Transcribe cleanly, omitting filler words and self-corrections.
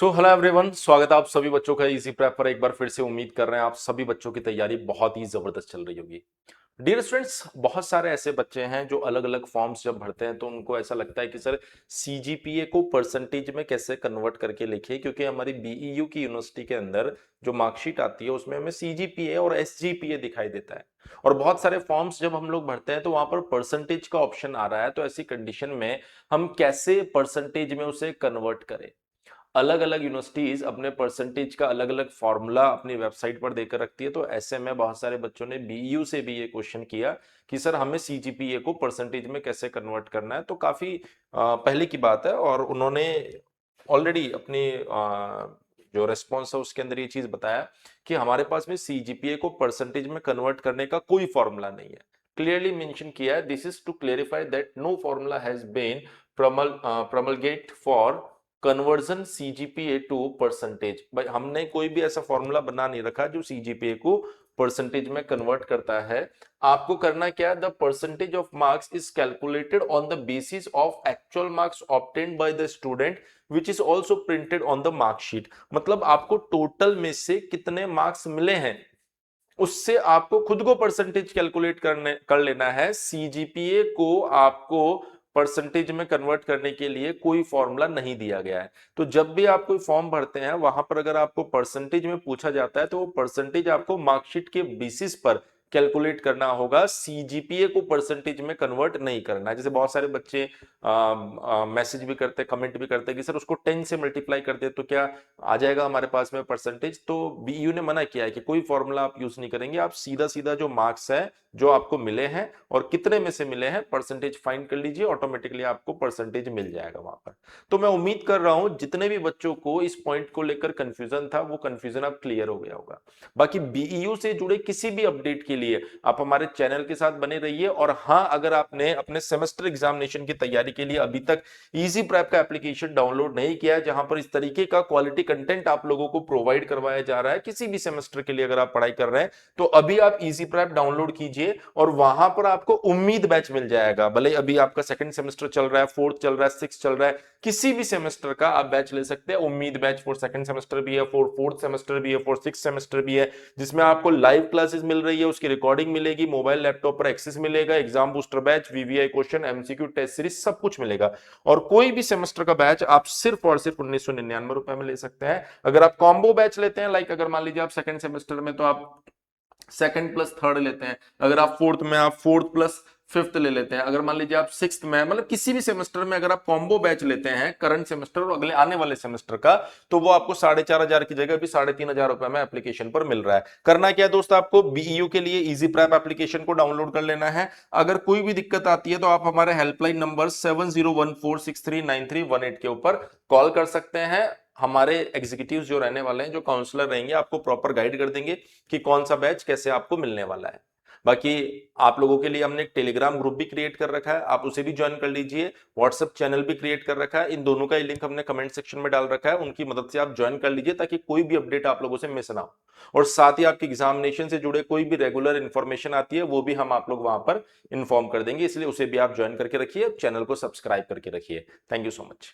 Hello everyone, स्वागत है आप सभी बच्चों का इजी प्रेप पर। एक बार फिर से उम्मीद कर रहे हैं आप सभी बच्चों की तैयारी बहुत ही जबरदस्त चल रही होगी। डियर स्टूडेंट्स, बहुत सारे ऐसे बच्चे हैं जो अलग अलग फॉर्म्स जब भरते हैं तो उनको ऐसा लगता है कि सर सीजीपीए को परसेंटेज में कैसे कन्वर्ट करके लिखे, क्योंकि हमारी बीईयू की यूनिवर्सिटी के अंदर जो मार्कशीट आती है उसमें हमें सीजीपीए और एसजीपीए दिखाई देता है। और बहुत सारे फॉर्म्स जब हम लोग भरते हैं तो वहां पर परसेंटेज का ऑप्शन आ रहा है। तो ऐसी कंडीशन में हम कैसे परसेंटेज में उसे कन्वर्ट करें। अलग अलग यूनिवर्सिटीज अपने परसेंटेज का अलग अलग फॉर्मूला अपनी वेबसाइट पर देकर रखती है। तो ऐसे में बहुत सारे बच्चों ने बीयू से भी ये क्वेश्चन किया कि सर हमें सीजीपीए को परसेंटेज में कैसे कन्वर्ट करना है। तो काफी पहले की बात है और उन्होंने ऑलरेडी अपनी जो रेस्पॉन्स है उसके अंदर ये चीज बताया कि हमारे पास में सीजीपीए को परसेंटेज में कन्वर्ट करने का कोई फॉर्मूला नहीं है। क्लियरली मेंशन किया है, this is to clarify that no formula has been promulgate for conversion CGPA to percentage. भाई हमने कोई भी ऐसा फॉर्मूला बना नहीं रखा जो सीजीपीए को परसेंटेज में कन्वर्ट करता है। आपको करना क्या है, the percentage of marks is calculated on the basis of actual marks obtained by the student which is also printed on the marksheet. मतलब आपको टोटल में से कितने मार्क्स मिले हैं उससे आपको खुद को परसेंटेज कैलकुलेट कर लेना है। सीजीपीए को आपको परसेंटेज में कन्वर्ट करने के लिए कोई फॉर्मूला नहीं दिया गया है। तो जब भी आप कोई फॉर्म भरते हैं वहां पर अगर आपको परसेंटेज में पूछा जाता है तो वो परसेंटेज आपको मार्कशीट के बेसिस पर कैलकुलेट करना होगा, सीजीपीए को परसेंटेज में कन्वर्ट नहीं करना है। जैसे बहुत सारे बच्चे मैसेज भी करते हैं, कमेंट भी करते हैं कि सर उसको 10 से मल्टीप्लाई कर दे तो क्या आ जाएगा हमारे पास में परसेंटेज। तो बीयू ने मना किया है कि कोई फॉर्मूला आप यूज नहीं करेंगे, आप सीधा सीधा जो मार्क्स है जो आपको मिले हैं और कितने में से मिले हैं परसेंटेज फाइंड कर लीजिए, ऑटोमेटिकली आपको परसेंटेज मिल जाएगा वहां पर। तो मैं उम्मीद कर रहा हूं जितने भी बच्चों को इस पॉइंट को लेकर कंफ्यूजन था वो कंफ्यूजन अब क्लियर हो गया होगा। बाकी बीईयू से जुड़े किसी भी अपडेट के लिए आप हमारे चैनल के साथ बने रहिए। और हाँ, अगर आपने अपने सेमेस्टर एग्जामिनेशन की तैयारी के लिए अभी तक इजी प्रेप का एप्लीकेशन डाउनलोड नहीं किया है जहां पर इस तरीके का क्वालिटी कंटेंट आप लोगों को प्रोवाइड करवाया जा रहा है किसी भी सेमेस्टर के लिए, अगर आप पढ़ाई कर रहे हैं तो अभी आप इजी प्रेप डाउनलोड कीजिए और वहां पर आपको उम्मीद बैच मिल जाएगा। भले अभी आपका सेकंड सेमेस्टर चल रहा है, फोर्थ चल रहा है, सिक्स चल रहा है, किसी भी सेमेस्टर का आप बैच ले सकते हैं। उम्मीद बैच फॉर सेकंड सेमेस्टर भी है, फॉर फोर्थ सेमेस्टर भी है, फॉर सिक्स सेमेस्टर भी है, जिसमें आपको लाइव क्लासेस मिल रही है, उसकी रिकॉर्डिंग मिलेगी, मोबाइल लैपटॉप पर एक्सेस मिलेगा, exam booster batch, VVI question, MCQ test series सब कुछ मिलेगा। और कोई भी सेमेस्टर का बैच आप सिर्फ और सिर्फ 1999 रुपए में ले सकते हैं। अगर आप कॉम्बो बैच लेते हैं, लाइक अगर मान लीजिए आप सेकंड सेमेस्टर में तो आप सेकंड प्लस थर्ड लेते हैं, अगर आप फोर्थ में आप फोर्थ प्लस फिफ्थ ले लेते हैं, अगर मान लीजिए आप सिक्स्थ में, मतलब किसी भी सेमेस्टर में अगर आप कॉम्बो बैच लेते हैं करंट सेमेस्टर और अगले आने वाले सेमेस्टर का, तो वो आपको 4,500 की जगह भी 3,500 रुपए में एप्लीकेशन पर मिल रहा है। करना क्या है दोस्त, आपको बीईयू के लिए इजी प्रेप एप्लीकेशन को डाउनलोड कर लेना है। अगर कोई भी दिक्कत आती है तो आप हमारे हेल्पलाइन नंबर 7014639318 के ऊपर कॉल कर सकते हैं। हमारे एग्जीक्यूटिव्स जो रहने वाले हैं, जो काउंसलर रहेंगे, आपको प्रॉपर गाइड कर देंगे कि कौन सा बैच कैसे आपको मिलने वाला है। बाकी आप लोगों के लिए हमने एक टेलीग्राम ग्रुप भी क्रिएट कर रखा है, आप उसे भी ज्वाइन कर लीजिए। व्हाट्सएप चैनल भी क्रिएट कर रखा है, इन दोनों का ही लिंक हमने कमेंट सेक्शन में डाल रखा है, उनकी मदद से आप ज्वाइन कर लीजिए ताकि कोई भी अपडेट आप लोगों से मिस ना हो। और साथ ही आपकी एग्जामिनेशन से जुड़े कोई भी रेगुलर इंफॉर्मेशन आती है वो भी हम आप लोग वहां पर इन्फॉर्म कर देंगे, इसलिए उसे भी आप ज्वाइन करके रखिए, चैनल को सब्सक्राइब करके रखिए। Thank you so much.